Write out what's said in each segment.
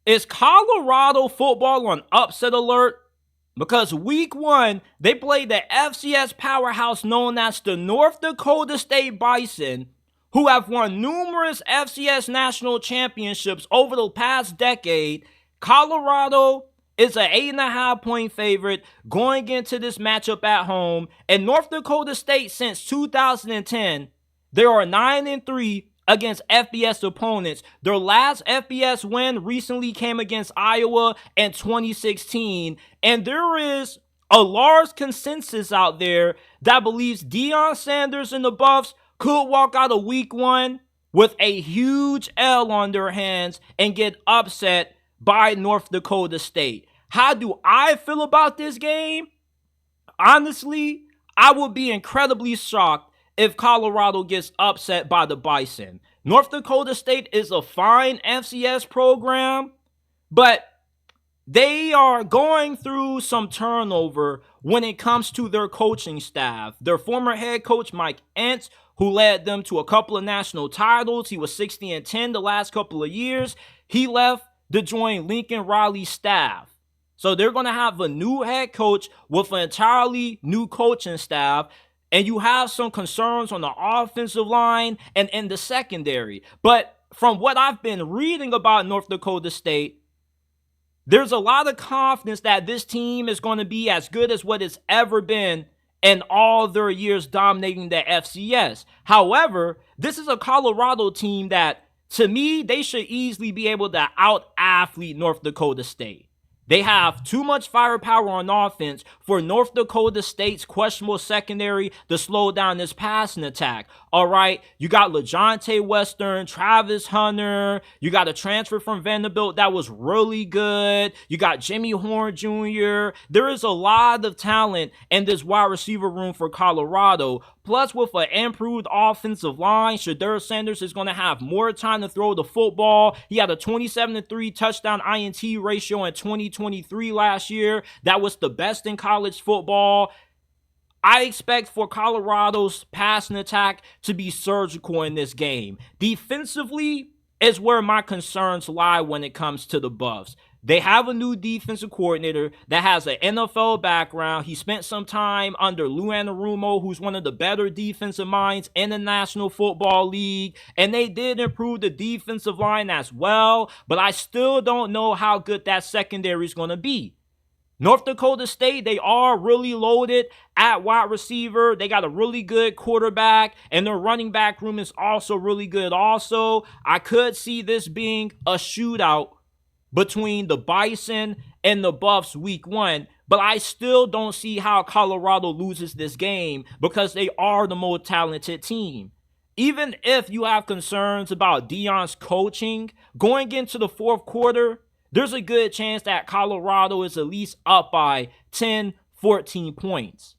Is Colorado football on upset alert? Because week one, they played the FCS powerhouse known as the North Dakota State Bison, who have won numerous FCS national championships over the past decade. Colorado is an 8.5-point favorite going into this matchup at home. And North Dakota State, since 2010, they are 9-3 against FBS opponents. Their last FBS win recently came against Iowa in 2016. And there is a large consensus out there that believes Deion Sanders and the Buffs could walk out of week one with a huge L on their hands and get upset by North Dakota State. How do I feel about this game? Honestly, I would be incredibly shocked if Colorado gets upset by the Bison. North Dakota State is a fine FCS program, but they are going through some turnover when it comes to their coaching staff. Their former head coach, Mike Entz, who led them to a couple of national titles. He was 60-10 the last couple of years. He left to join Lincoln Riley's staff. So they're going to have a new head coach with an entirely new coaching staff. And you have some concerns on the offensive line and in the secondary. But from what I've been reading about North Dakota State, there's a lot of confidence that this team is going to be as good as what it's ever been in all their years dominating the FCS. However, this is a Colorado team that, to me, they should easily be able to out-athlete North Dakota State. They have too much firepower on offense for North Dakota State's questionable secondary to slow down this passing attack. All right, you got LaJohntay Western, Travis Hunter. You got a transfer from Vanderbilt that was really good. You got Jimmy Horn Jr. There is a lot of talent in this wide receiver room for Colorado. Plus, with an improved offensive line, Shedeur Sanders is going to have more time to throw the football. He had a 27-3 touchdown INT ratio in 2023 last year. That was the best in college football. I expect for Colorado's passing attack to be surgical in this game. Defensively is where my concerns lie when it comes to the Buffs. They have a new defensive coordinator that has an NFL background. He spent some time under Lou Anarumo, who's one of the better defensive minds in the National Football League. And they did improve the defensive line as well. But I still don't know how good that secondary is going to be. North Dakota State, they are really loaded at wide receiver. They got a really good quarterback, and their running back room is also really good. Also, I could see this being a shootout between the Bison and the Buffs week one, but I still don't see how Colorado loses this game because they are the most talented team. Even if you have concerns about Deion's coaching, going into the fourth quarter, there's a good chance that Colorado is at least up by 10, 14 points.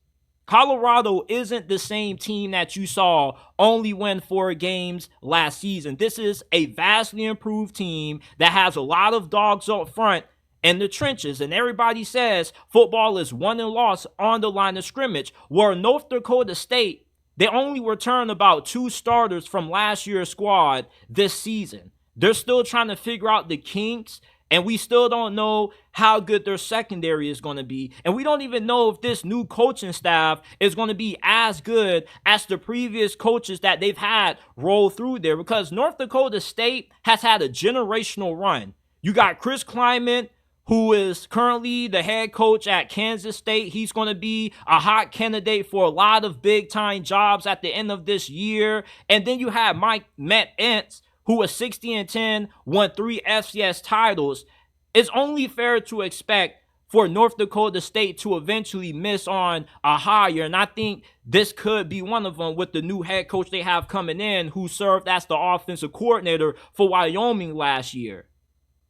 Colorado isn't the same team that you saw only win 4 games last season. This is a vastly improved team that has a lot of dogs up front in the trenches. And everybody says football is won and lost on the line of scrimmage. Where North Dakota State, they only return about 2 starters from last year's squad this season. They're still trying to figure out the kinks. And we still don't know how good their secondary is going to be. And we don't even know if this new coaching staff is going to be as good as the previous coaches that they've had roll through there. Because North Dakota State has had a generational run. You got Chris Klieman, who is currently the head coach at Kansas State. He's going to be a hot candidate for a lot of big-time jobs at the end of this year. And then you have Mike Entz, who was 60-10, won 3 FCS titles. It's only fair to expect for North Dakota State to eventually miss on a hire. And I think this could be one of them with the new head coach they have coming in, who served as the offensive coordinator for Wyoming last year.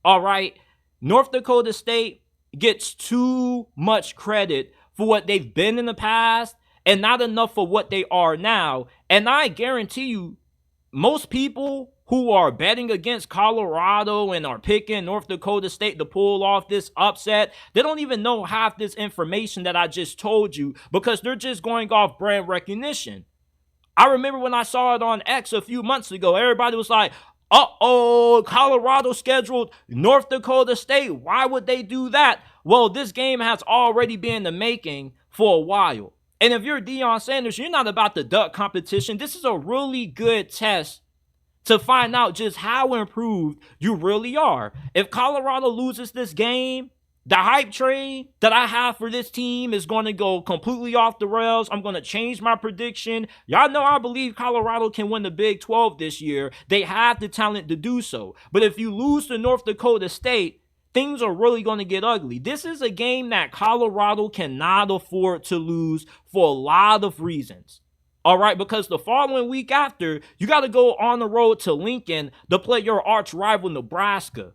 All right, North Dakota State gets too much credit for what they've been in the past and not enough for what they are now. And I guarantee you, most people who are betting against Colorado and are picking North Dakota State to pull off this upset, they don't even know half this information that I just told you because they're just going off brand recognition. I remember when I saw it on X a few months ago, everybody was like, Colorado scheduled North Dakota State. Why would they do that? Well, this game has already been in the making for a while. And if you're Deion Sanders, you're not about to duck competition. This is a really good test to find out just how improved you really are. If Colorado loses this game, the hype train that I have for this team is going to go completely off the rails. I'm going to change my prediction. Y'all know I believe Colorado can win the Big 12 this year. They have the talent to do so. But if you lose to North Dakota State, things are really going to get ugly. This is a game that Colorado cannot afford to lose for a lot of reasons. All right, because the following week after, you got to go on the road to Lincoln to play your arch rival Nebraska.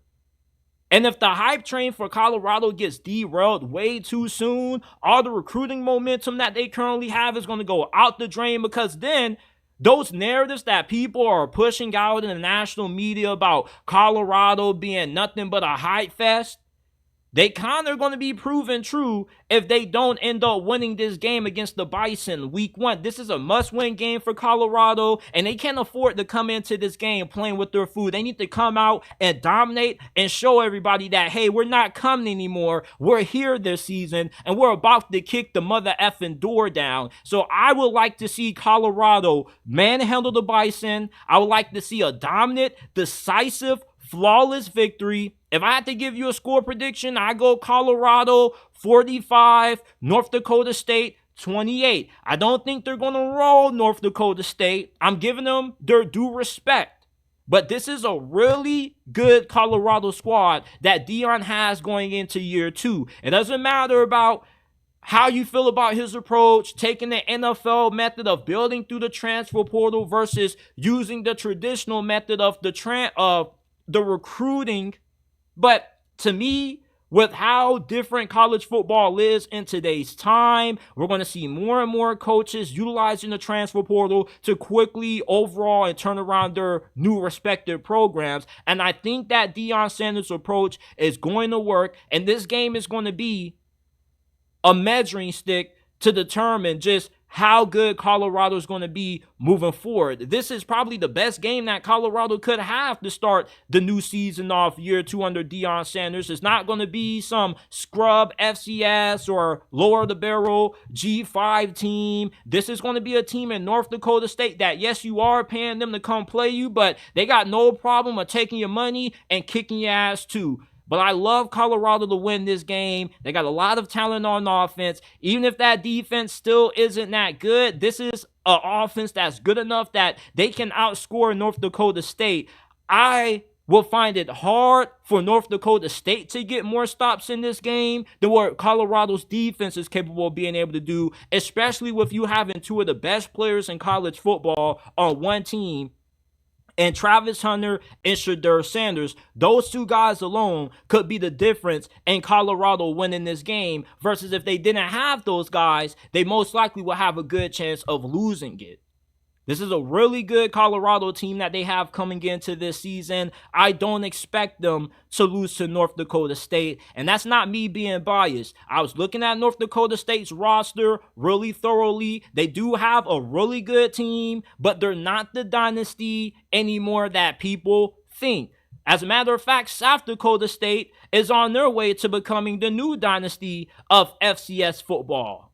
And if the hype train for Colorado gets derailed way too soon, all the recruiting momentum that they currently have is going to go out the drain, because then those narratives that people are pushing out in the national media about Colorado being nothing but a hype fest, they kind of going to be proven true if they don't end up winning this game against the Bison week 1. This is a must-win game for Colorado, and they can't afford to come into this game playing with their food. They need to come out and dominate and show everybody that, hey, we're not coming anymore. We're here this season, and we're about to kick the mother effing door down. So I would like to see Colorado manhandle the Bison. I would like to see a dominant, decisive, flawless victory. If I had to give you a score prediction, I go Colorado 45, North Dakota State 28. I don't think they're going to roll North Dakota State. I'm giving them their due respect. But this is a really good Colorado squad that Deion has going into year 2. It doesn't matter about how you feel about his approach, taking the NFL method of building through the transfer portal versus using the traditional method of the recruiting. But to me, with how different college football is in today's time, we're going to see more and more coaches utilizing the transfer portal to quickly overall and turn around their new respective programs. And I think that Deion Sanders' approach is going to work. And this game is going to be a measuring stick to determine just how good Colorado is going to be moving forward. This is probably the best game that Colorado could have to start the new season off year 2 under Deion Sanders. It's not going to be some scrub FCS or lower the barrel G5 team. This is going to be a team in North Dakota State that, yes, you are paying them to come play you, but they got no problem of taking your money and kicking your ass too. But I love Colorado to win this game. They got a lot of talent on offense. Even if that defense still isn't that good, this is an offense that's good enough that they can outscore North Dakota State. I will find it hard for North Dakota State to get more stops in this game than what Colorado's defense is capable of being able to do, especially with you having 2 of the best players in college football on one team, and Travis Hunter and Shedeur Sanders. Those 2 guys alone could be the difference in Colorado winning this game, versus if they didn't have those guys, they most likely will have a good chance of losing it. This is a really good Colorado team that they have coming into this season. I don't expect them to lose to North Dakota State, and that's not me being biased. I was looking at North Dakota State's roster really thoroughly. They do have a really good team, but they're not the dynasty anymore that people think. As a matter of fact, South Dakota State is on their way to becoming the new dynasty of FCS football.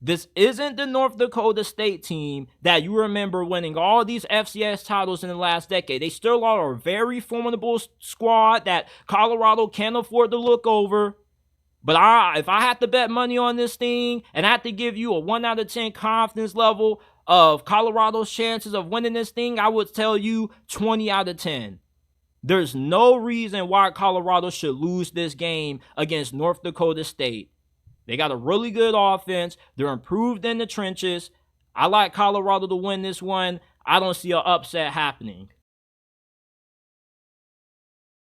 This isn't the North Dakota State team that you remember winning all these FCS titles in the last decade. They still are a very formidable squad that Colorado can't afford to look over. But if I had to bet money on this thing and I had to give you a 1 out of 10 confidence level of Colorado's chances of winning this thing, I would tell you 20 out of 10. There's no reason why Colorado should lose this game against North Dakota State. They got a really good offense. They're improved in the trenches. I like Colorado to win this one. I don't see an upset happening.